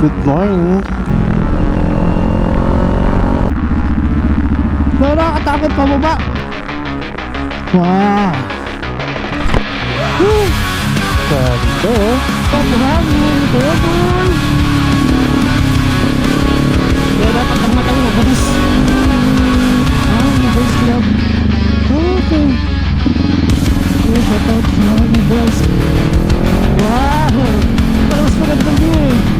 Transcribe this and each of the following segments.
Good morning. Nakakatakot pa mo ba? Wow. Woo. Ganda. Pagbuhangin. Pagbuhangin. Kaya dapat ang matang mabilis. Mabilis lang. Okay. Shout out sa mga boys. Wow. Parang mas magandang view eh.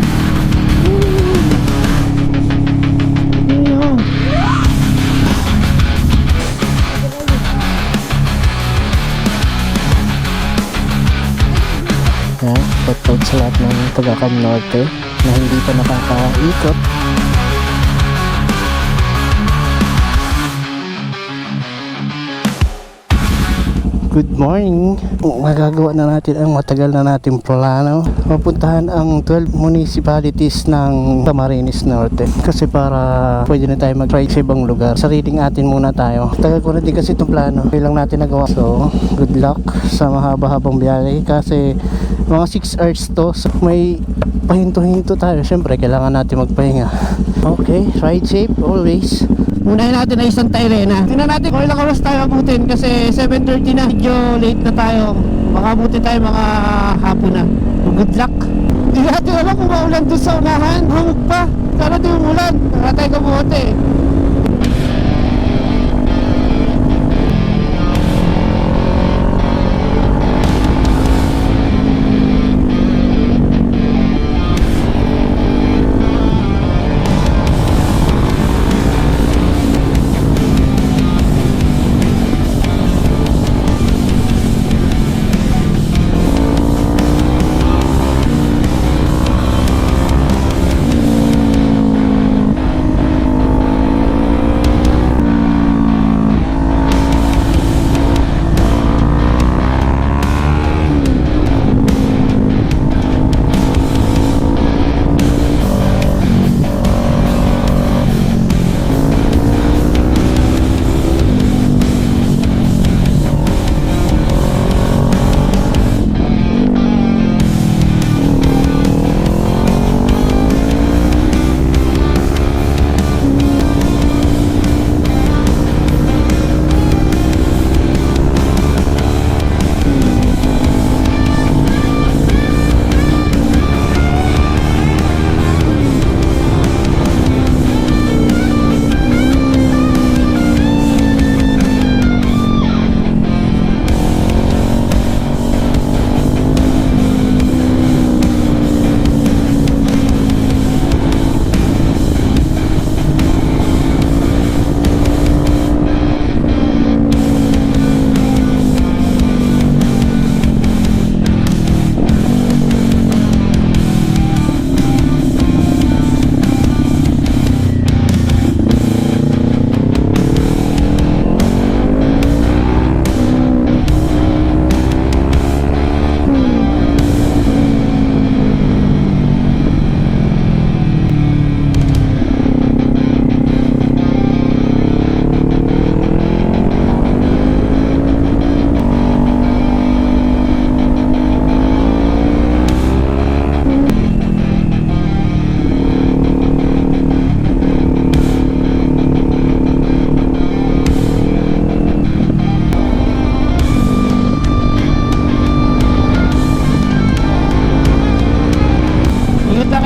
Shoutout sa lahat ng taga-Cam Norte na hindi pa nakakaikot. Good morning. Magagawa na natin ang matagal na nating plano. Mapuntahan ang 12 municipalities ng Camarines Norte. Kasi para pwede na tayo mag-ride sa ibang lugar. Sariling atin muna tayo. Tagal ko na din kasi itong plano. Bilang natin nagawa. So, good luck sa mahaba-habang biyahe. Kasi mga 6 hours to. So, may pahinto-hinto tayo. Siyempre, kailangan natin magpahinga. Okay, ride safe always. Unahin natin na isang Tyrena. Tingnan natin kung ilang oras tayo abutin kasi 7:30 na. Medyo late na tayo. Baka abutin tayo mga hapon na. Good luck. Hindi natin alam kung maulan doon sa unahan. Hamog pa. Sana di umulan. Para tayo kabuti.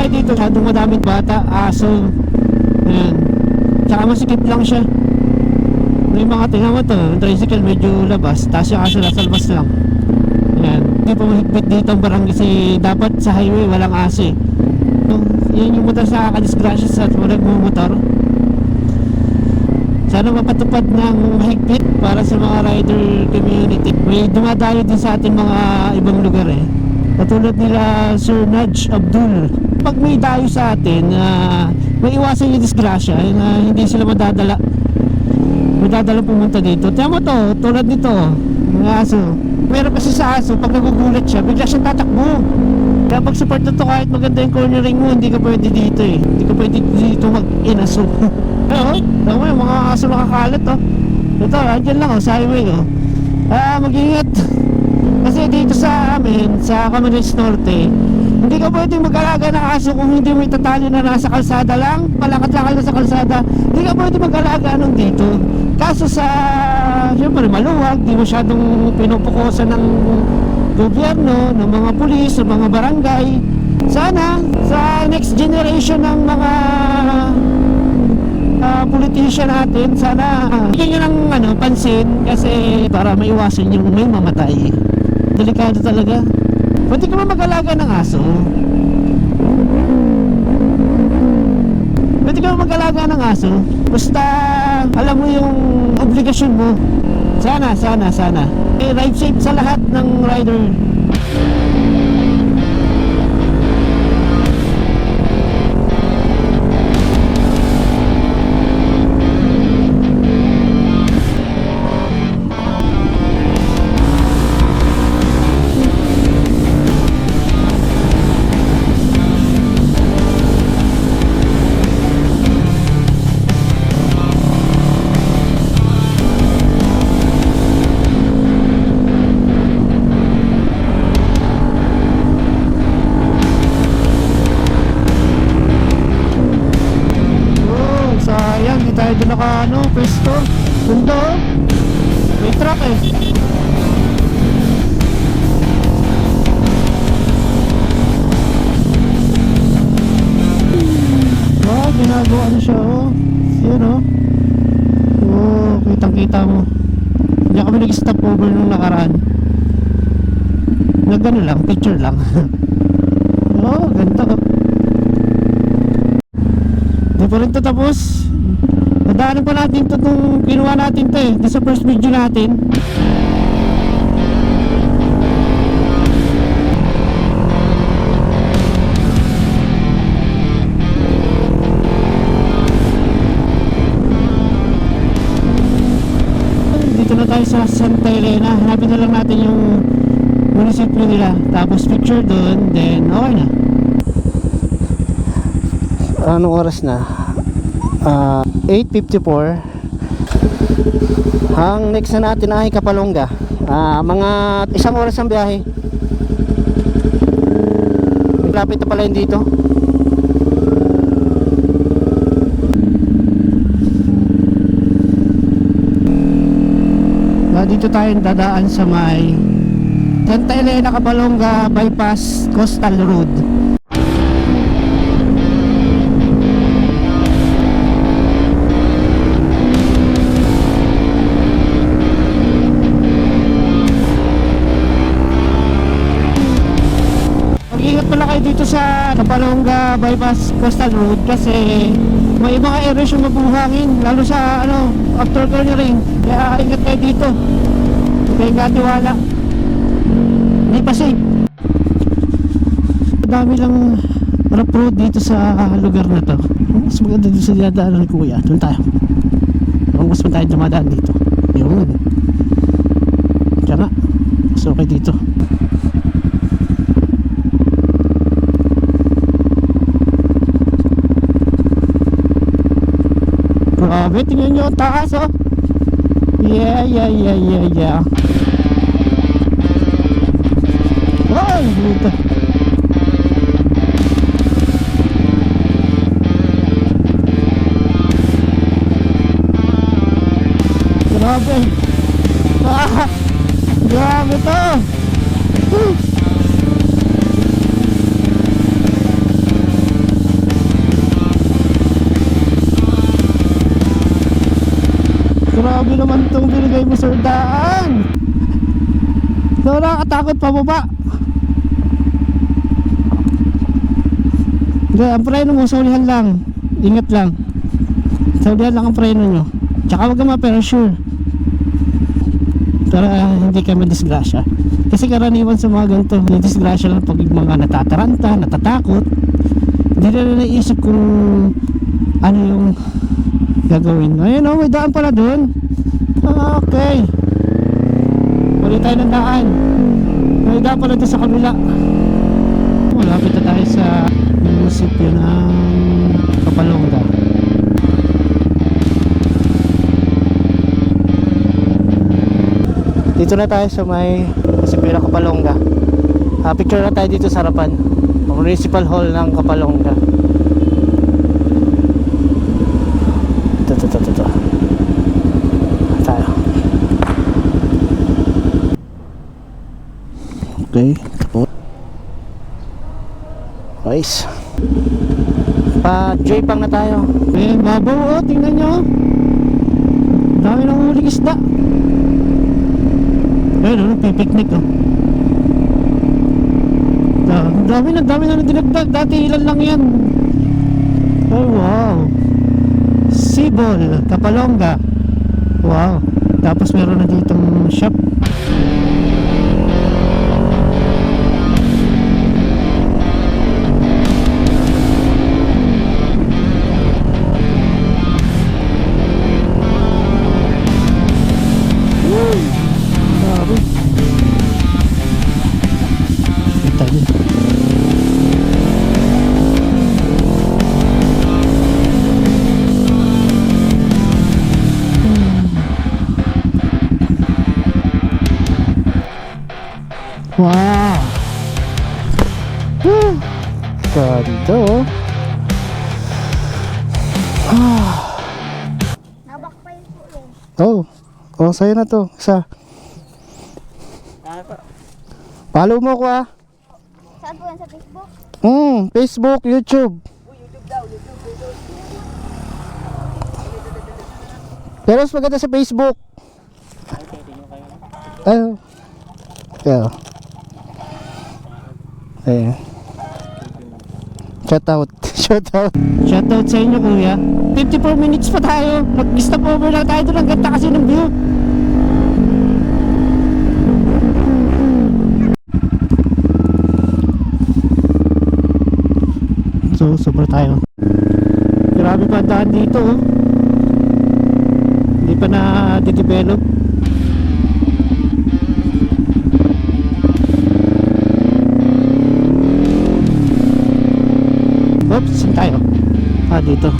Dito masyadong madaming bata, aso. Ayan. Tsaka masikip lang siya. May mga tingnan mo to, tricycle medyo labas, tapos yung aso nasa labas lang. Ayan. Hindi pa mahigpit dito ang barangay kasi dapat sa highway walang aso eh. So, yan yung motor sa kakadisgrasya sa nagmumotor. Sana mapatupad ng mahigpit para sa mga rider community. May dumadayo din sa ating mga ibang lugar eh. Katulad nila Sir Nudge Abdul. Pag may dayo sa atin, may iwasan yung disgrasya na hindi sila madadala pumunta dito. Tiyan mo to, tulad nito, mga aso. Meron kasi sa aso, pag nagugulat siya, bigla siyang tatakbo. Kaya pag support na to, kahit maganda yung cornering mo, hindi ka pwede dito eh. Hindi ka pwede dito mag-inaso. Pero, tama yung mga aso nakakalat oh. Ito, andyan lang oh, sa highway oh. Mag-ingat. Kasi dito sa amin, sa Camarines Norte, Hindi ka pwedeng mag-alaga ng aso kung hindi mo itatali na nasa kalsada lang, palakad-lakad na sa kalsada. Hindi ka pwedeng mag-alaga nung dito. Kaso sa, syempre maluwag, di masyadong pinupukusan ng gobyerno, ng mga pulis, ng mga barangay. Sana sa next generation ng mga politician natin, sana bigyan nyo ng pansin kasi para maiwasan yung may mamatay. Delikado talaga. Pwede ka ba mag-alaga ng aso? Pwede ka ba mag-alaga ng aso? Basta alam mo yung obligasyon mo. Sana. Ride safe sa lahat ng rider. Pwesto, mundo, may truck eh. Wow, ginagawa na siya oh. Yan oh. Oh, kitang kita mo. Hindi kami nag-stop over nung nakaraan. Nagano lang, picture lang. Oh, ganda oh. Hindi pa rin ito tapos. Nadaanan pa natin ito nung kinuha natin ito eh. Ito sa first video natin. Dito na tayo sa Santa Elena. Hanapin na lang natin yung munisipyo nila. Tapos picture doon. Then okay na. Anong oras na? 8:54. Ang next na natin ay Kapalonga. Mga isang oras ang biyahe. Malapit na pala yun dito. Dito tayo dadaan sa may Santa Elena Kapalonga Bypass Coastal Road. Dito sa Kapalonga Bypass Coastal Road kasi may mga areas yung mabuhangin lalo sa after cornering, kaya ingat kayo dito, kaya gatiwala, hindi pa safe. Dami lang rough road dito sa lugar na to. Mas maganda dito sa dinadaanan ni Kuya. Doon tayo, mas tayo dumadaan dito yun, kaya nga mas okay dito. Grabe, tingnan nyo ang taas oh. Yeah. Ay, buta. Grabe. Grabe to. Grabe naman itong binigay mo sa daan. So nakakatakot pa baba. Okay, ang preno mo saulihan lang. Ingat lang. Saulihan lang ang preno nyo. Tsaka huwag ka ma-pressure para hindi ka madisgrasya. Kasi karaniwan sa mga ganito, nadisgrasya lang pag mga natataranta, natatakot. Hindi na naisip kung ano yung gagawin. Ayun may daan pala doon. Okay, ulit tayo ng daan. May daan pala doon sa kabila. Malapit na tayo sa munisipyo ng Kapalonga. Dito na tayo sa may munisipyo ng Kapalonga. Picture na tayo dito sa harapan. Municipal Hall ng Kapalonga. Ito. Tayo. Okay. Nice. Pa-J-pang na tayo. Babaw, tingnan nyo. Dami ng huling isda. Pipiknik dami na dinagdag. Dati ilan lang yan. Oh wow. Sibol, Kapalonga. Wow. Tapos meron na ditong shop. Wow! Ganda oh! Nabakpay po yun. Oh, sa'yo na to. Isa. Follow mo ko ah. Saan po yan? Sa Facebook? Facebook, YouTube. YouTube daw, YouTube. Pero mas maganda sa Facebook. Ayan. Ayan. Shoutout. Shoutout sa inyo kuya. 54 minutes pa tayo. Mag-stop over lang tayo doon. Ang ganda kasi ng view. So, super tayo. Grabe pa ang daan dito oh. Hindi pa na-develop. Oops, saan tayo? Dito.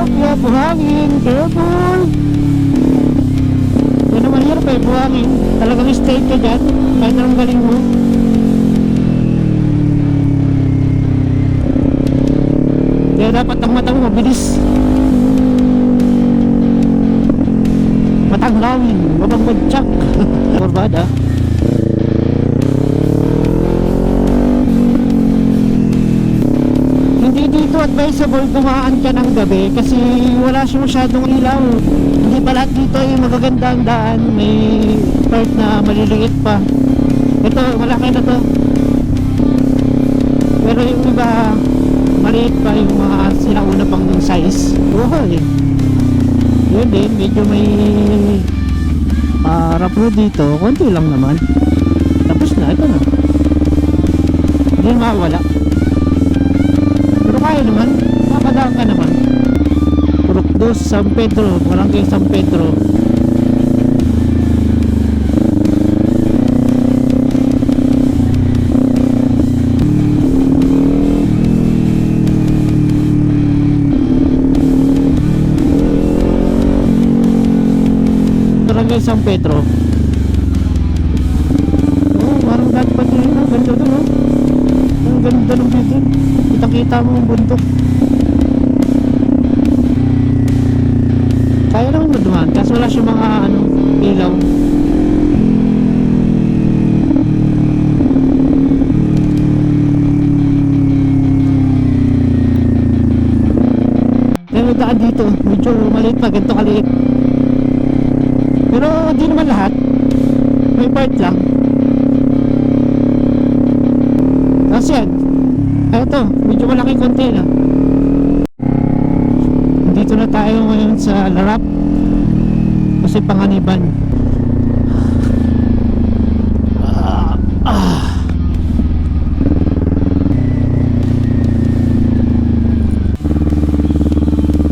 Kaya buhangin. Careful! Yan naman hirap eh, buhangin. Talagang stay ka dyan. Kahit anong galing mo. Kaya dapat ang mata mo mabilis. Matanglawin, wabang badyak. Korbada. Hindi dito advisable dumaan ka ng gabi kasi wala siya masyadong ilaw. Hindi pa lahat dito ay magaganda ang daan. May part na maliliit pa. Ito, malaki na to. Pero yung iba maliit pa, yung mga sinauna pang size. Buhay. Yun din, medyo may rough road dito. Konti lang naman. Tapos na, ito na. Hindi mawala. Pero kaya naman, makadaan ka naman. Purok 2, San Pedro, Barangay San Pedro. Barangay San Pedro. Oh, parang dati pa din. Ang ganda doon oh. Ang ganda ng video. Kita-kita mo yung bundok. Kaya naman madumaan. Kaso wala siya mga ilaw. May daan dito. Medyo maliit pa. Ganito kaliit. Pero di naman lahat. May part lang. Tapos yan. Eto, medyo malaki konti na. Dito na tayo ngayon sa Larap. Kasi Panganiban.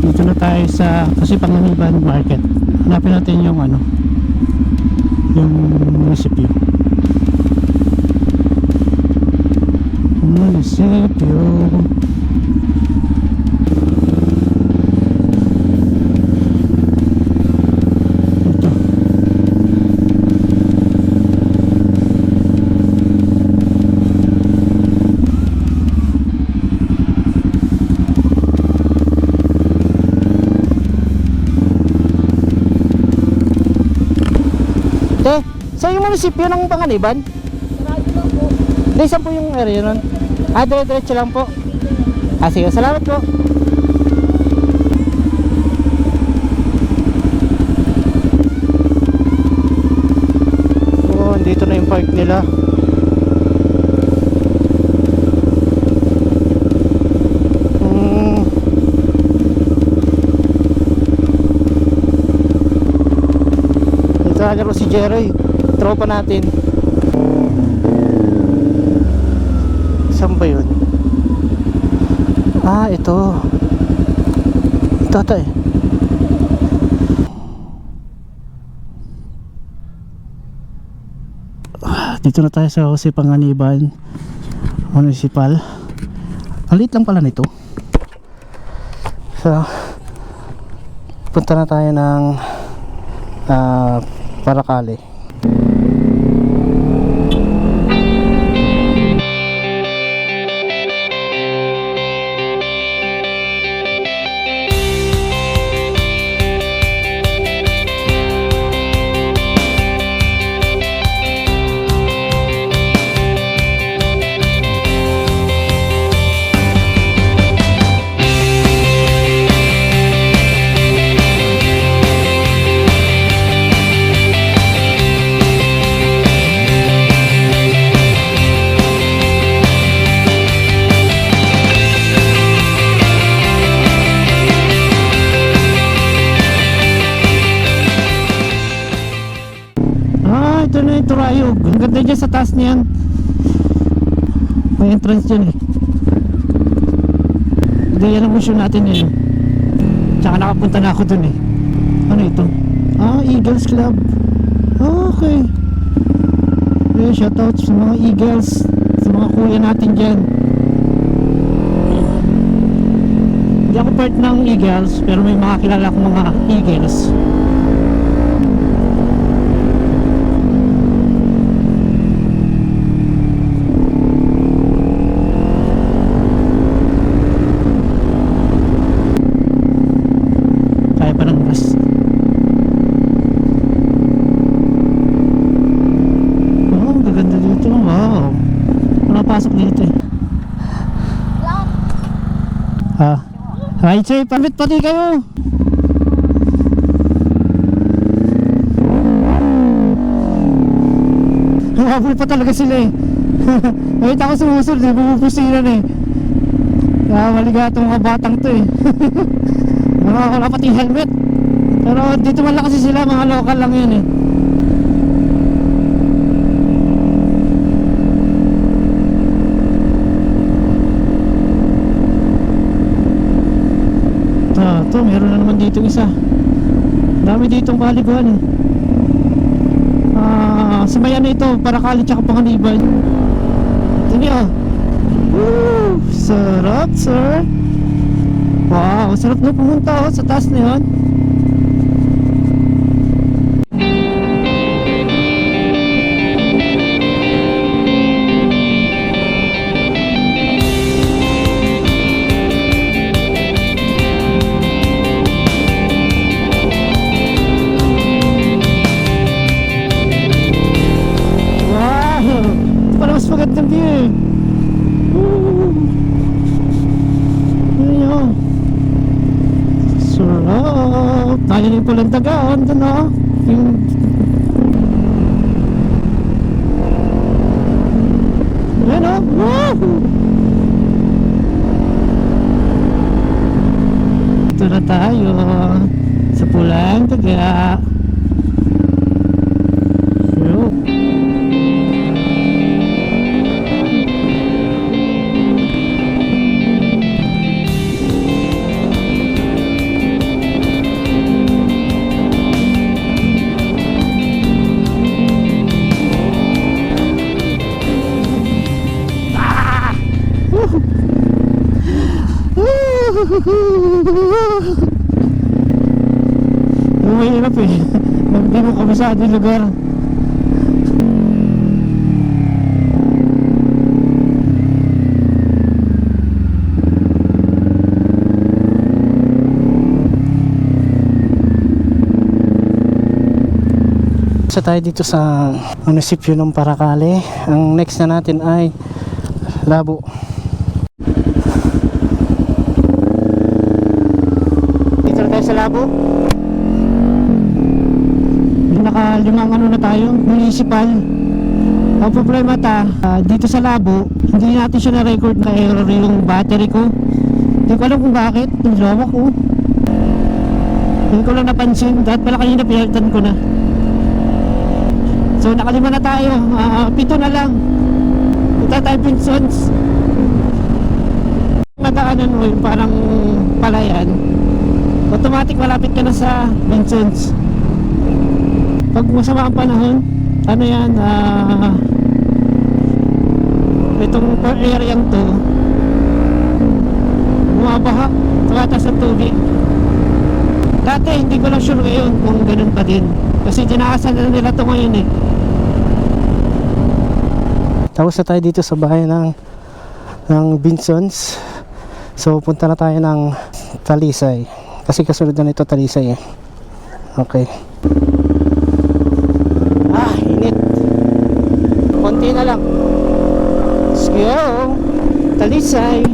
Dito na tayo sa kasi Panganiban Market. Hanapin natin yung yung munisipyo. Ito. Te, sa yung munisipyo ng Panganiban? Sarado lang po. Hindi, saan po yung area nun? Dire-diretso lang po. Sige, salamat po. Oh, dito na yung park nila. Naglalaro si Jerry, tropa natin. Saan ba yun? Ito. Ito ata eh. Dito na tayo sa Jose Panganiban Municipal. Alit lang pala nito. So, punta na tayo ng Paracale. Ito na yung Turayog. Ang ganda dyan sa taas niyan. May entrance dyan eh. Hindi, yan ang mission natin eh. Tsaka nakapunta na ako dun eh. Ano ito? Eagles Club. Okay. Shoutout sa mga Eagles, sa mga kuya natin dyan. Hindi ako part ng Eagles, pero may mga kilala akong mga Eagles. Pasok dito eh. Right sir, pamit pati kayo. Nakapul pa talaga sila eh. Nakita ko sumusunod eh, bumupusilan eh. Kaya maliga itong mga batang to eh. Wala pati helmet. Pero dito man lang kasi sila, mga local lang yun eh. Ito, meron na naman dito isa. Dami ditong kaliguan eh. Sa mayan na ito, Paracale tsaka Panganiban. Ito niya. Woo! Sarap sir. Wow, sarap na pumunta sa taas na yun. Mas magandang view eh. Ayun. Sarap. Tayo na yung pulang tagaan. Doon o. Ayan o. Ito na tayo sa pulang taga. Mahirap eh. Hindi mo kabisado yung lugar. Tapos na tayo dito sa munisipyo ng Paracale. Ang next na natin ay Labo. Dito na tayo sa Labo. Nakalimang ano na tayo, municipal. Ang problema dito sa Labo, hindi natin siya na-record na error yung battery ko. Hindi ko alam kung bakit, yung lowa ko. Hindi ko lang napansin, dahil pala kanina pinalitan ko na. So nakalima na tayo, 7 na lang. Punta tayo Pinsons. Nadaanan mo yung parang palayan, automatic malapit ka na sa Pinsons. Pag masama ang panahon, ano yan, itong area to bumabaha, tumataas ang tubig. Dati hindi ko lang sure ngayon kung ganun pa din, kasi dinaasan na nila to ngayon eh. Tapos na tayo dito sa bahay ng Binsons. So punta na tayo ng Talisay, kasi kasunod na nito Talisay eh. Okay. Init. Konti na lang. Let's go. Talisay.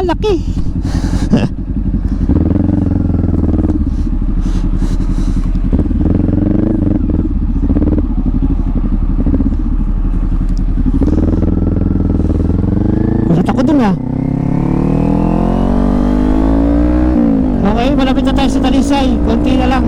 Laki. Ulit ako dun ah. Okay, malapit na tayo sa Talisay. Konti na lang.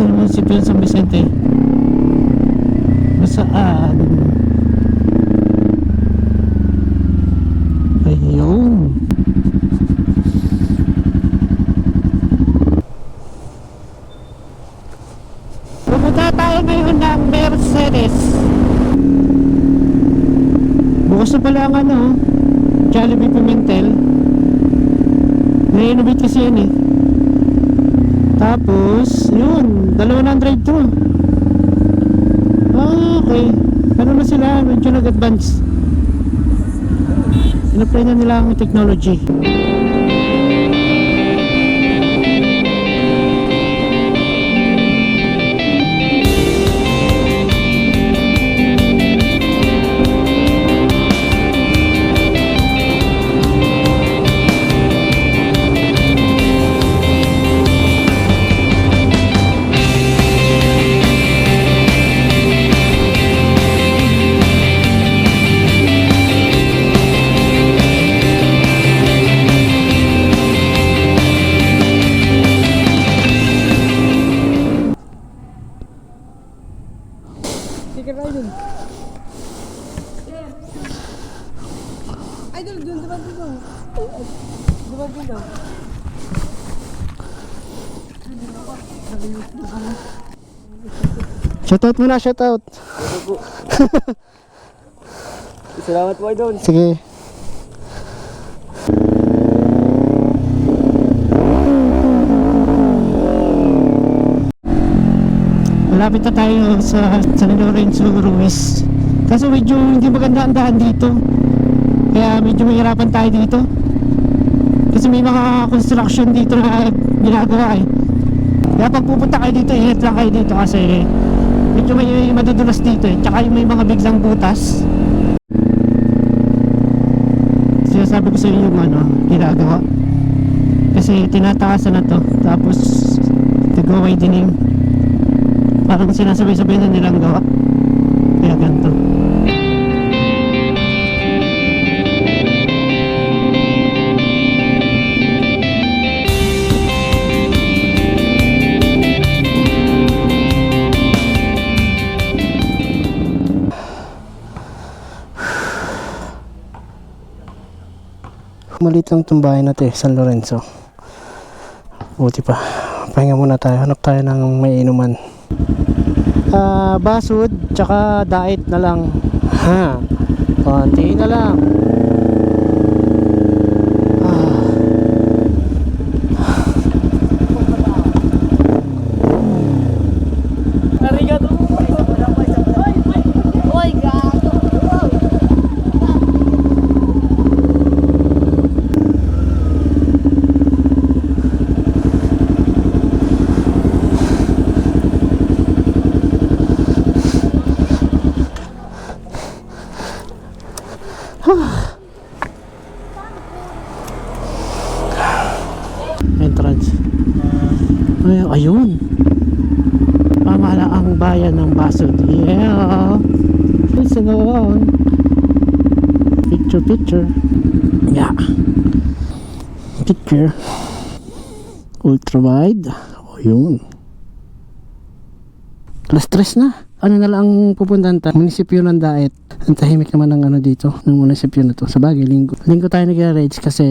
Municipio San Vicente. Nasaan? Ayun. Pupunta tayo ngayon ng Mercedes. Bukas na pala ang ano, Jollibee Pimentel. Na-renovate kasi yan eh. Tapos, yun, dalawa na ang drive-thru. Okay. Ano na sila, medyo nag-advance. In-apply na nila ang technology. Idol, doon naman dito. Naman dito. Shoutout muna, shoutout. Salamat po, Idol. Sige. Malapit na tayo sa San Lorenzo Ruiz. Kaso medyo hindi maganda ang daan dito. Kaya medyo mahirapan tayo dito. Kasi may mga construction dito na ginagawa eh. Kaya pag pupunta kayo dito, ingat lang kayo dito kasi medyo may madudulas dito eh. Tsaka yung may mga biglang butas. Sinasabi ko sa inyo yung ginagawa. Kasi tinataasan na to. Tapos nag-widening. Parang sinasabay-sabay na nilang gawa. Kaya ganito. Malit lang itong bahay natin, San Lorenzo. Buti pa. Pahinga muna tayo. Hanap tayo ng may inuman. Basud, tsaka diet na lang. Ha. Konti na lang. Arigato. Oy, gato. Entrance. Ayun. Pamalaang bayan ng Basud. Yeah. Listen along. Picture. Yeah. Picture. Ultra wide. Ayun. Alas 3 na. Ano na lang ang pupuntahan tayo? Munisipyo ng Daet. Ang tahimik naman ng dito. Ng munisipyo na to. Sa bagay, linggo tayo nag-rides kasi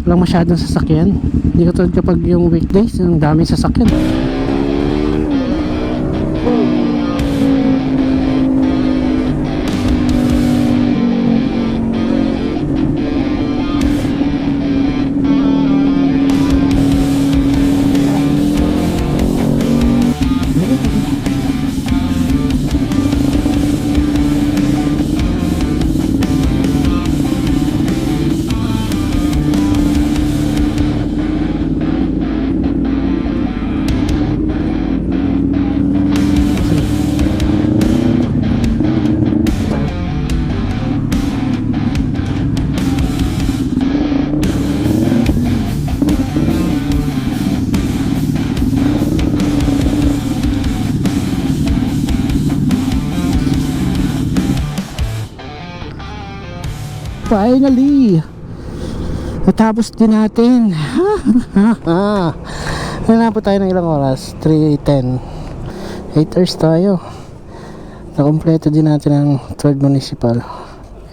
walang masyadong sasakyan. Hindi katulad kapag yung weekdays, ang daming sasakyan. Finally! Natapos din natin. Nalapot tayo ng ilang oras? 3:10. 8 hours tayo. Nakompleto din natin ang 3rd municipal.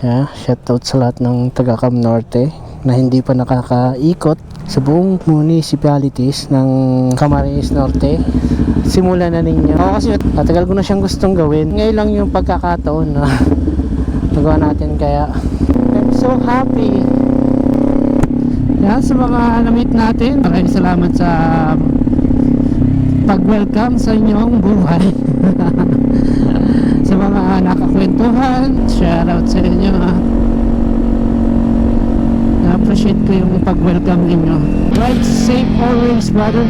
Yeah, shoutout sa lahat ng taga Cam Norte na hindi pa nakakaikot sa buong municipalities ng Camarines Norte. Simulan na ninyo. Ako kasi matagal ko na siyang gustong gawin. Ngayon lang yung pagkakataon na nagawa natin, kaya I'm so happy. Yan, sa mga na-meet natin, maraming salamat sa pag-welcome sa inyong buhay. Sa mga nakakwentuhan, shoutout sa inyo. Na-appreciate ko yung pag-welcome ninyo. Ride safe always, brother.